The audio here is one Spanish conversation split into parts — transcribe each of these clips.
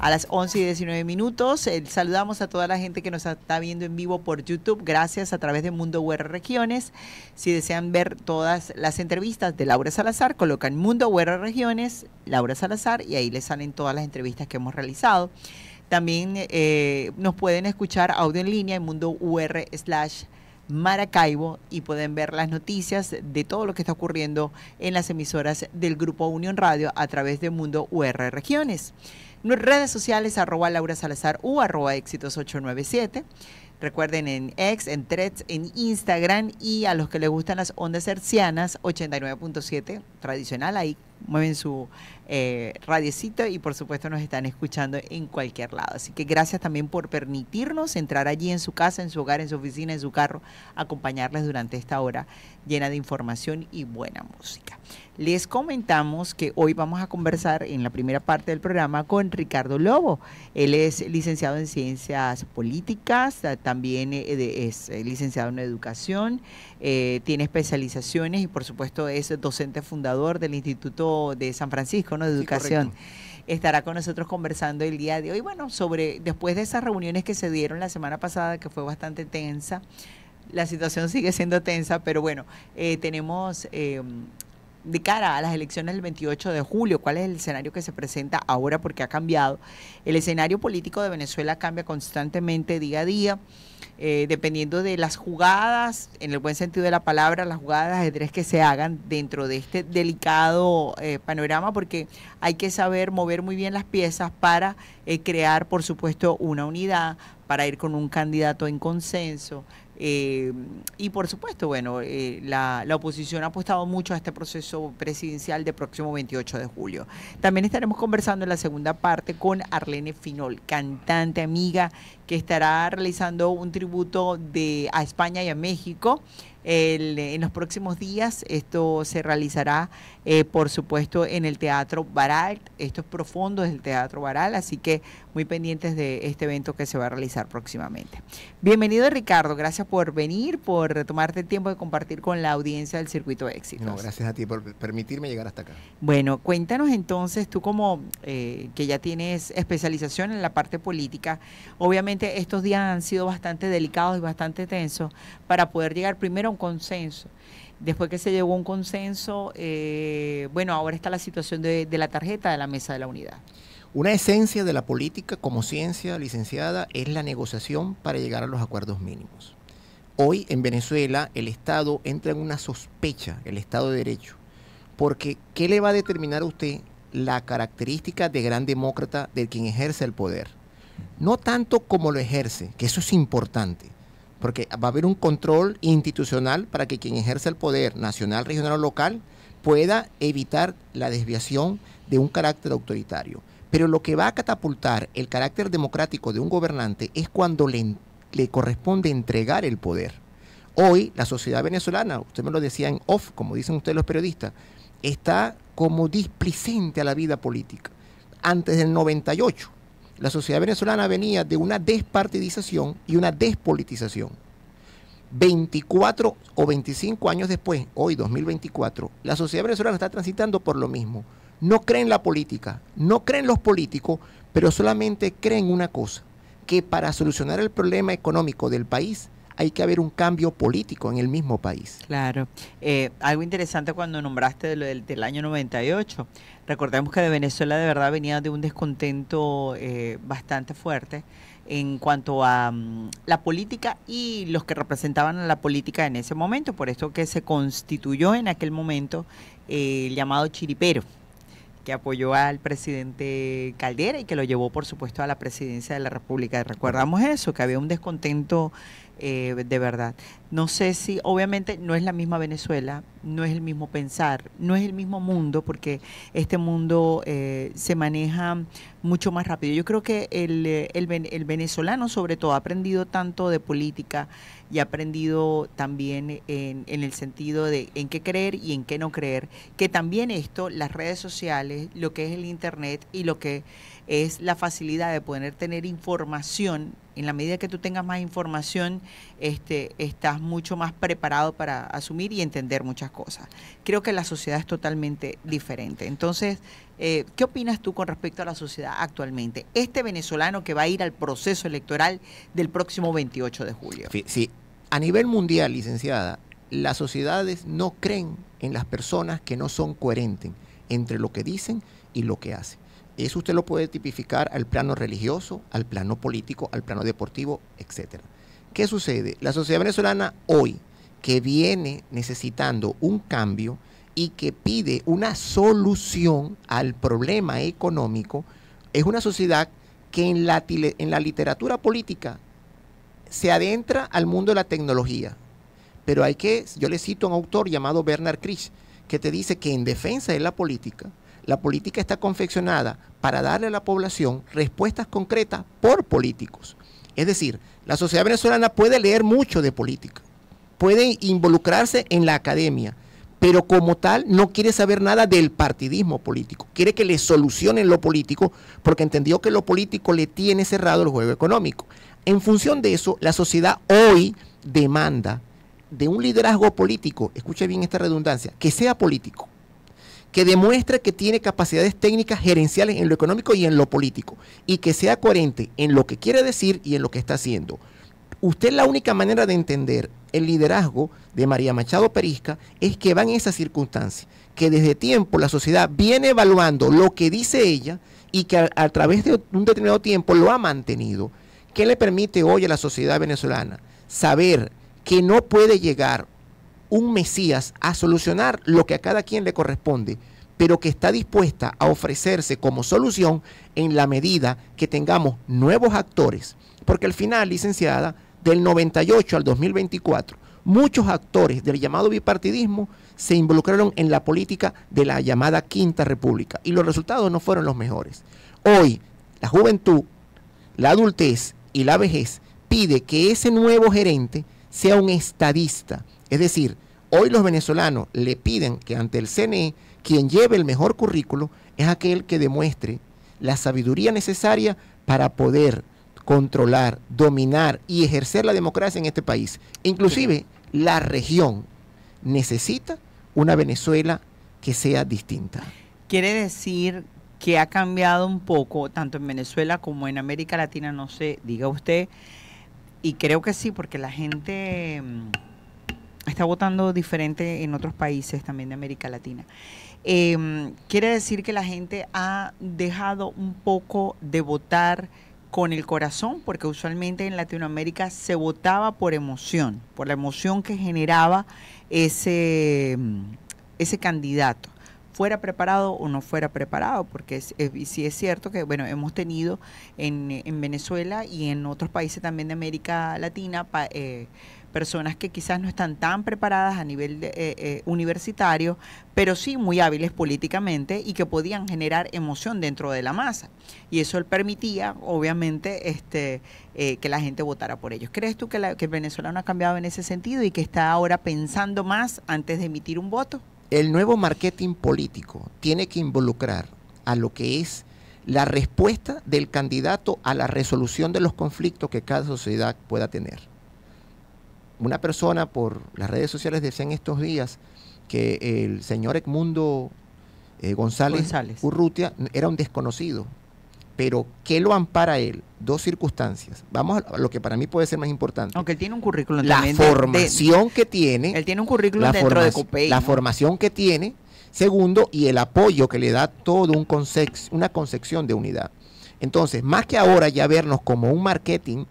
A las 11:19. Saludamos a toda la gente que nos está viendo en vivo por YouTube. Gracias a través de Mundo UR Regiones. Si desean ver todas las entrevistas de Laura Salazar, colocan Mundo UR Regiones, Laura Salazar, y ahí les salen todas las entrevistas que hemos realizado. También nos pueden escuchar audio en línea en Mundo UR/Maracaibo y pueden ver las noticias de todo lo que está ocurriendo en las emisoras del Grupo Unión Radio a través de Mundo UR Regiones. Redes sociales, @Laura Salazar U, @éxitos897. Recuerden en X, en Threads, en Instagram, y a los que les gustan las ondas hercianas, 89.7 tradicional, ahí mueven su radiecito y por supuesto nos están escuchando en cualquier lado. Así que gracias también por permitirnos entrar allí en su casa, en su hogar, en su oficina, en su carro, acompañarles durante esta hora llena de información y buena música. Les comentamos que hoy vamos a conversar en la primera parte del programa con Ricardo Lobo. Él es licenciado en Ciencias Políticas, también es licenciado en Educación, tiene especializaciones y por supuesto es docente fundador del Instituto de San Francisco, ¿no?, de Educación. Sí, estará con nosotros conversando el día de hoy, bueno, sobre después de esas reuniones que se dieron la semana pasada, que fue bastante tensa. La situación sigue siendo tensa, pero bueno, tenemos de cara a las elecciones del 28 de julio, ¿cuál es el escenario que se presenta ahora? Porque ha cambiado. El escenario político de Venezuela cambia constantemente día a día, dependiendo de las jugadas, en el buen sentido de la palabra, las jugadas de ajedrez que se hagan dentro de este delicado panorama, porque hay que saber mover muy bien las piezas para crear, por supuesto, una unidad, para ir con un candidato en consenso. Y por supuesto, bueno, la oposición ha apostado mucho a este proceso presidencial del próximo 28 de julio. También estaremos conversando en la segunda parte con Arlene Finol, cantante, amiga, que estará realizando un tributo a España y a México. En los próximos días esto se realizará, por supuesto, en el Teatro Baral. Esto es profundo, es el Teatro Baral, así que muy pendientes de este evento que se va a realizar próximamente. Bienvenido, Ricardo, gracias por venir, por tomarte el tiempo de compartir con la audiencia del Circuito de Éxitos. No, gracias a ti por permitirme llegar hasta acá. Bueno, cuéntanos entonces, tú como que ya tienes especialización en la parte política, obviamente estos días han sido bastante delicados y bastante tensos para poder llegar primero a un consenso. Después que se llegó a un consenso, bueno, ahora está la situación de la tarjeta de la Mesa de la Unidad. Una esencia de la política como ciencia, licenciada, es la negociación para llegar a los acuerdos mínimos. Hoy en Venezuela el Estado entra en una sospecha, el Estado de Derecho, porque ¿qué le va a determinar a usted la característica de gran demócrata de quien ejerce el poder? No tanto como lo ejerce, que eso es importante, porque va a haber un control institucional para que quien ejerce el poder nacional, regional o local pueda evitar la desviación de un carácter autoritario. Pero lo que va a catapultar el carácter democrático de un gobernante es cuando le corresponde entregar el poder. Hoy la sociedad venezolana, usted me lo decía en off, como dicen ustedes los periodistas, está como displicente a la vida política. Antes del 98, la sociedad venezolana venía de una despartidización y una despolitización. 24 o 25 años después, hoy 2024, la sociedad venezolana está transitando por lo mismo. No creen en la política, no creen los políticos, pero solamente creen una cosa, que para solucionar el problema económico del país hay que haber un cambio político en el mismo país. Claro. Algo interesante cuando nombraste del año 98. Recordemos que de Venezuela de verdad venía de un descontento bastante fuerte en cuanto a la política y los que representaban a la política en ese momento. Por esto que se constituyó en aquel momento el llamado chiripero, que apoyó al presidente Caldera y que lo llevó, por supuesto, a la presidencia de la República. Recordamos eso, que había un descontento de verdad. No sé si, obviamente, no es la misma Venezuela, no es el mismo pensar, no es el mismo mundo, porque este mundo se maneja mucho más rápido. Yo creo que el venezolano, sobre todo, ha aprendido tanto de política y ha aprendido también en el sentido de en qué creer y en qué no creer, que también esto, las redes sociales, lo que es el internet y lo que es la facilidad de poder tener información. En la medida que tú tengas más información, estás mucho más preparado para asumir y entender muchas cosas. Creo que la sociedad es totalmente diferente. Entonces, ¿qué opinas tú con respecto a la sociedad actualmente? Este venezolano que va a ir al proceso electoral del próximo 28 de julio. Sí, a nivel mundial, licenciada, las sociedades no creen en las personas que no son coherentes entre lo que dicen y lo que hacen. Eso usted lo puede tipificar al plano religioso, al plano político, al plano deportivo, etcétera. ¿Qué sucede? La sociedad venezolana hoy, que viene necesitando un cambio y que pide una solución al problema económico, es una sociedad que en la literatura política se adentra al mundo de la tecnología. Pero yo le cito a un autor llamado Bernard Krisch, que te dice que en defensa de la política está confeccionada para darle a la población respuestas concretas por políticos. Es decir, la sociedad venezolana puede leer mucho de política, puede involucrarse en la academia, pero como tal no quiere saber nada del partidismo político. Quiere que le solucionen lo político porque entendió que lo político le tiene cerrado el juego económico. En función de eso, la sociedad hoy demanda de un liderazgo político, escuche bien esta redundancia, que sea político, que demuestre que tiene capacidades técnicas gerenciales en lo económico y en lo político, y que sea coherente en lo que quiere decir y en lo que está haciendo. Usted, la única manera de entender el liderazgo de María Machado Perisca es que va en esa circunstancia, que desde tiempo la sociedad viene evaluando lo que dice ella y que a través de un determinado tiempo lo ha mantenido. ¿Qué le permite hoy a la sociedad venezolana? Saber que no puede llegar un Mesías a solucionar lo que a cada quien le corresponde, pero que está dispuesta a ofrecerse como solución en la medida que tengamos nuevos actores. Porque al final, licenciada, del 98 al 2024, muchos actores del llamado bipartidismo se involucraron en la política de la llamada Quinta República y los resultados no fueron los mejores. Hoy, la juventud, la adultez y la vejez pide que ese nuevo gerente sea un estadista. Es decir, hoy los venezolanos le piden que ante el CNE, quien lleve el mejor currículo es aquel que demuestre la sabiduría necesaria para poder controlar, dominar y ejercer la democracia en este país. Inclusive, la región necesita una Venezuela que sea distinta. Quiere decir que ha cambiado un poco, tanto en Venezuela como en América Latina, no sé, diga usted, y creo que sí, porque la gente está votando diferente en otros países también de América Latina. Quiere decir que la gente ha dejado un poco de votar con el corazón, porque usualmente en Latinoamérica se votaba por emoción, por la emoción que generaba ese candidato, fuera preparado o no fuera preparado, porque sí es cierto que, bueno, hemos tenido en Venezuela y en otros países también de América Latina personas que quizás no están tan preparadas a nivel universitario, pero sí muy hábiles políticamente y que podían generar emoción dentro de la masa. Y eso permitía, obviamente, que la gente votara por ellos. ¿Crees tú que el venezolano ha cambiado en ese sentido y que está ahora pensando más antes de emitir un voto? El nuevo marketing político tiene que involucrar a lo que es la respuesta del candidato a la resolución de los conflictos que cada sociedad pueda tener. Una persona por las redes sociales decía en estos días que el señor Edmundo González Urrutia era un desconocido. Pero, ¿qué lo ampara a él? Dos circunstancias. Vamos a lo que para mí puede ser más importante. Aunque él tiene un currículum la también. Formación que tiene. Él tiene un currículum dentro de COPEI. La formación que tiene. Segundo, y el apoyo que le da todo una concepción de unidad. Entonces, más que ahora ya vernos como un marketing,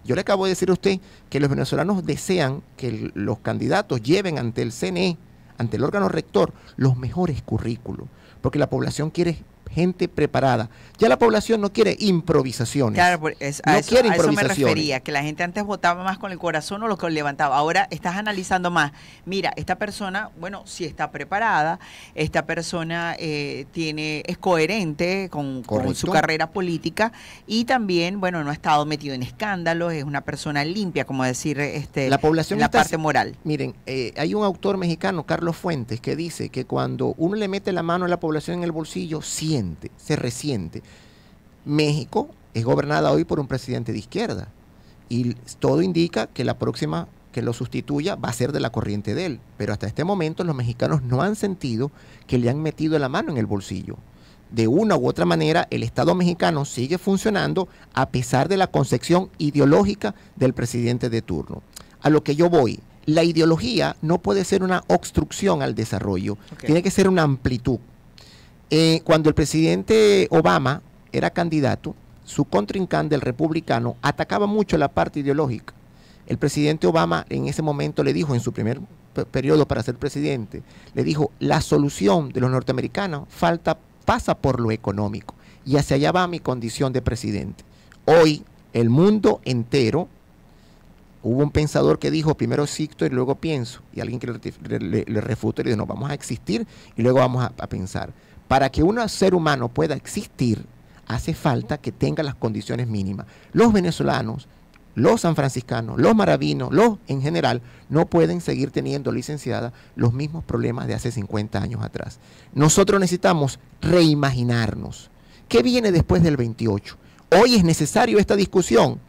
yo le acabo de decir a usted que los venezolanos desean que los candidatos lleven ante el CNE, ante el órgano rector, los mejores currículos, porque la población quiere gente preparada. Ya la población no quiere improvisaciones. Claro, a eso me refería, que la gente antes votaba más con el corazón o lo que levantaba. Ahora estás analizando más. Mira, esta persona, bueno, si está preparada, esta persona es coherente con su carrera política y también, bueno, no ha estado metido en escándalos, es una persona limpia, como decir, la población en la parte moral. Miren, hay un autor mexicano, Carlos Fuentes, que dice que cuando uno le mete la mano a la población en el bolsillo, se resiente. México es gobernada hoy por un presidente de izquierda y todo indica que la próxima que lo sustituya va a ser de la corriente de él, pero hasta este momento los mexicanos no han sentido que le han metido la mano en el bolsillo. De una u otra manera, el Estado mexicano sigue funcionando a pesar de la concepción ideológica del presidente de turno. A lo que yo voy, la ideología no puede ser una obstrucción al desarrollo, tiene que ser una amplitud. Cuando el presidente Obama era candidato, su contrincante, el republicano, atacaba mucho la parte ideológica. El presidente Obama en ese momento le dijo, en su primer periodo para ser presidente, le dijo, la solución de los norteamericanos pasa por lo económico, y hacia allá va mi condición de presidente. Hoy, el mundo entero, hubo un pensador que dijo, primero existo y luego pienso, y alguien que le refutó y le dijo, no, vamos a existir y luego vamos a pensar. Para que un ser humano pueda existir, hace falta que tenga las condiciones mínimas. Los venezolanos, los sanfranciscanos, los maravinos, los en general, no pueden seguir teniendo, licenciada, los mismos problemas de hace 50 años atrás. Nosotros necesitamos reimaginarnos. ¿Qué viene después del 28? Hoy es necesario esta discusión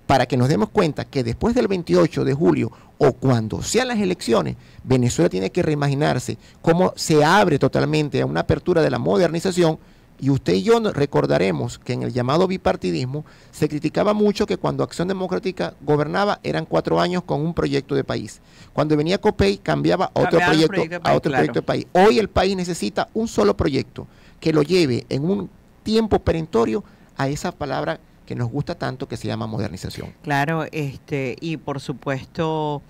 para que nos demos cuenta que después del 28 de julio o cuando sean las elecciones, Venezuela tiene que reimaginarse cómo se abre totalmente a una apertura de la modernización. Y usted y yo recordaremos que en el llamado bipartidismo se criticaba mucho que cuando Acción Democrática gobernaba eran 4 años con un proyecto de país. Cuando venía COPEI cambiaba a otro proyecto de país. Hoy el país necesita un solo proyecto que lo lleve en un tiempo perentorio a esa palabra que nos gusta tanto, que se llama modernización. Claro, y por supuesto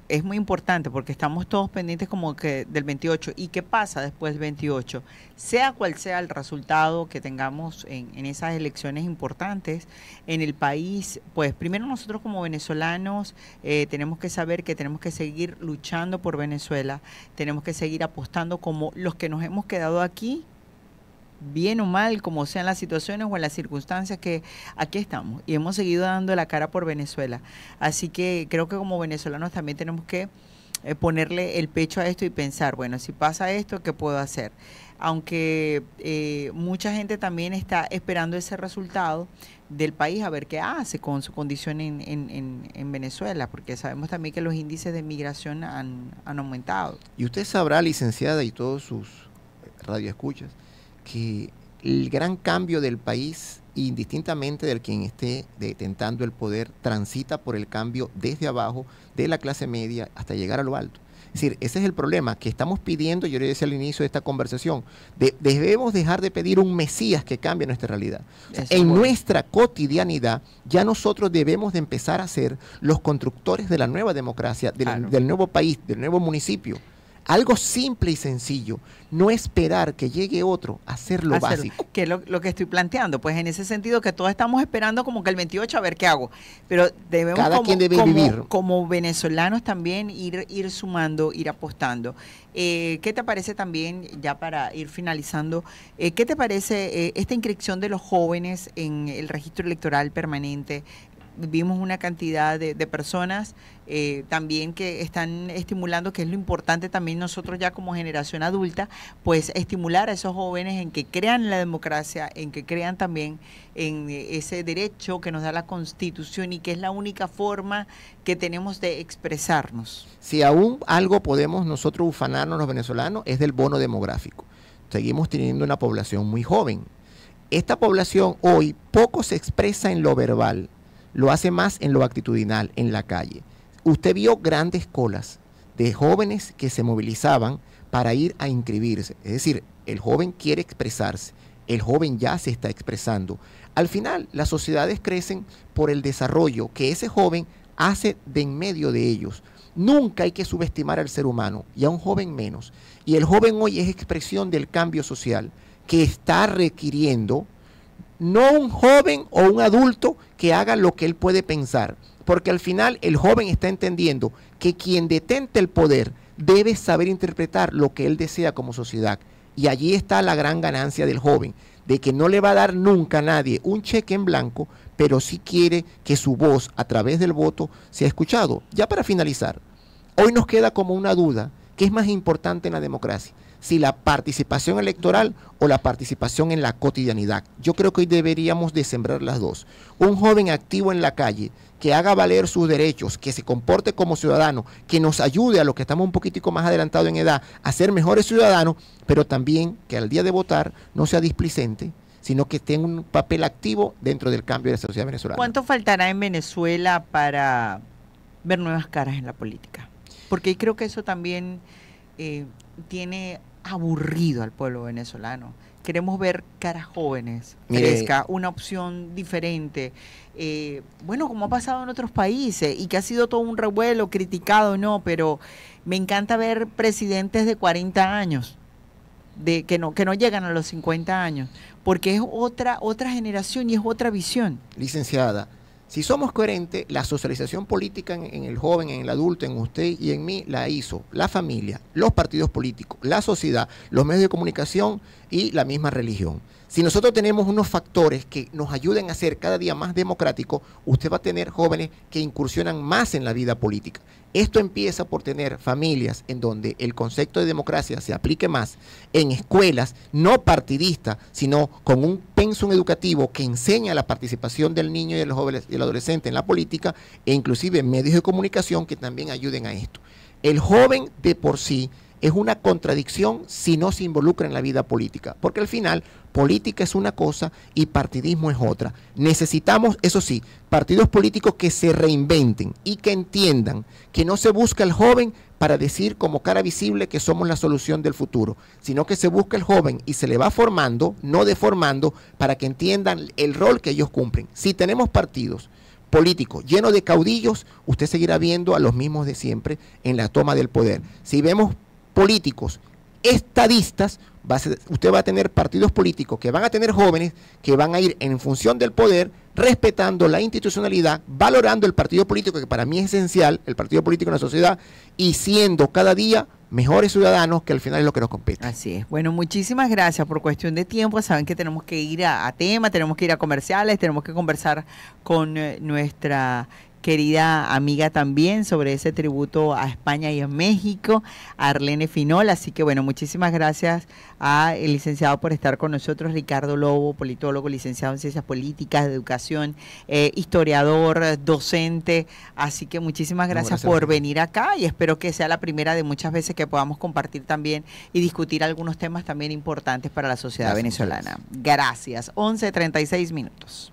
es muy importante porque estamos todos pendientes como que del 28 y qué pasa después del 28, sea cual sea el resultado que tengamos en esas elecciones importantes en el país. Pues primero nosotros como venezolanos tenemos que saber que tenemos que seguir luchando por Venezuela, tenemos que seguir apostando como los que nos hemos quedado aquí, bien o mal, como sean las situaciones o en las circunstancias, que aquí estamos y hemos seguido dando la cara por Venezuela. Así que creo que como venezolanos también tenemos que ponerle el pecho a esto y pensar, bueno, si pasa esto, ¿qué puedo hacer? Aunque mucha gente también está esperando ese resultado del país a ver qué hace con su condición en Venezuela, porque sabemos también que los índices de migración han aumentado. Y usted sabrá, licenciada, y todos sus radioescuchas, que el gran cambio del país, indistintamente del quien esté detentando el poder, transita por el cambio desde abajo, de la clase media, hasta llegar a lo alto. Es decir, ese es el problema que estamos pidiendo. Yo le decía al inicio de esta conversación, debemos dejar de pedir un Mesías que cambie nuestra realidad. O sea, en nuestra cotidianidad, ya nosotros debemos de empezar a ser los constructores de la nueva democracia, del nuevo país, del nuevo municipio. Algo simple y sencillo, no esperar que llegue otro a hacer lo básico. Que es lo que estoy planteando, pues en ese sentido que todos estamos esperando como que el 28 a ver qué hago, pero debemos quien debe vivir como venezolanos también ir sumando, ir apostando. ¿Qué te parece también, ya para ir finalizando, qué te parece esta inscripción de los jóvenes en el registro electoral permanente? Vimos una cantidad de personas también que están estimulando, que es lo importante también nosotros ya como generación adulta, pues estimular a esos jóvenes en que crean en la democracia, en que crean también en ese derecho que nos da la Constitución y que es la única forma que tenemos de expresarnos. Si aún algo podemos nosotros ufanarnos los venezolanos es del bono demográfico. Seguimos teniendo una población muy joven. Esta población hoy poco se expresa en lo verbal, lo hace más en lo actitudinal, en la calle. Usted vio grandes colas de jóvenes que se movilizaban para ir a inscribirse. Es decir, el joven quiere expresarse, el joven ya se está expresando. Al final, las sociedades crecen por el desarrollo que ese joven hace de en medio de ellos. Nunca hay que subestimar al ser humano, y a un joven menos. Y el joven hoy es expresión del cambio social que está requiriendo no un joven o un adulto que haga lo que él puede pensar, porque al final el joven está entendiendo que quien detente el poder debe saber interpretar lo que él desea como sociedad. Y allí está la gran ganancia del joven, de que no le va a dar nunca a nadie un cheque en blanco, pero sí quiere que su voz a través del voto sea escuchado. Ya para finalizar, hoy nos queda como una duda, ¿qué es más importante en la democracia? si la participación electoral o la participación en la cotidianidad. Yo creo que hoy deberíamos de sembrar las dos. Un joven activo en la calle, que haga valer sus derechos, que se comporte como ciudadano, que nos ayude a los que estamos un poquitico más adelantados en edad a ser mejores ciudadanos, pero también que al día de votar no sea displicente, sino que tenga un papel activo dentro del cambio de la sociedad venezolana. ¿Cuánto faltará en Venezuela para ver nuevas caras en la política? Porque creo que eso también tiene aburrido al pueblo venezolano. Queremos ver caras jóvenes, fresca, una opción diferente. Bueno, como ha pasado en otros países y que ha sido todo un revuelo, criticado, no, pero me encanta ver presidentes de 40 años, que no llegan a los 50 años, porque es otra generación y es otra visión. Licenciada, si somos coherentes, la socialización política en el joven, en el adulto, en usted y en mí, la hizo la familia, los partidos políticos, la sociedad, los medios de comunicación y la misma religión. Si nosotros tenemos unos factores que nos ayuden a ser cada día más democráticos, usted va a tener jóvenes que incursionan más en la vida política. Esto empieza por tener familias en donde el concepto de democracia se aplique más, en escuelas no partidistas, sino con un pensum educativo que enseña la participación del niño y de los jóvenes y el adolescente en la política, e inclusive medios de comunicación que también ayuden a esto. El joven de por sí es una contradicción si no se involucra en la vida política, porque al final política es una cosa y partidismo es otra. Necesitamos, eso sí, partidos políticos que se reinventen y que entiendan que no se busca el joven para decir como cara visible que somos la solución del futuro, sino que se busca el joven y se le va formando, no deformando, para que entiendan el rol que ellos cumplen. Si tenemos partidos políticos llenos de caudillos, usted seguirá viendo a los mismos de siempre en la toma del poder. Si vemos políticos estadistas, usted va a tener partidos políticos que van a tener jóvenes que van a ir en función del poder, respetando la institucionalidad, valorando el partido político, que para mí es esencial, el partido político en la sociedad, y siendo cada día mejores ciudadanos, que al final es lo que nos compete. Así es. Bueno, muchísimas gracias. Por cuestión de tiempo, saben que tenemos que ir a tema, tenemos que ir a comerciales, tenemos que conversar con nuestra querida amiga también sobre ese tributo a España y a México, a Arlene Finol. Así que bueno, muchísimas gracias al licenciado por estar con nosotros, Ricardo Lobo, politólogo, licenciado en Ciencias Políticas, de Educación, historiador, docente. Así que muchísimas gracias por venir acá y espero que sea la primera de muchas veces que podamos compartir también y discutir algunos temas también importantes para la sociedad venezolana. Gracias. 11:36 minutos.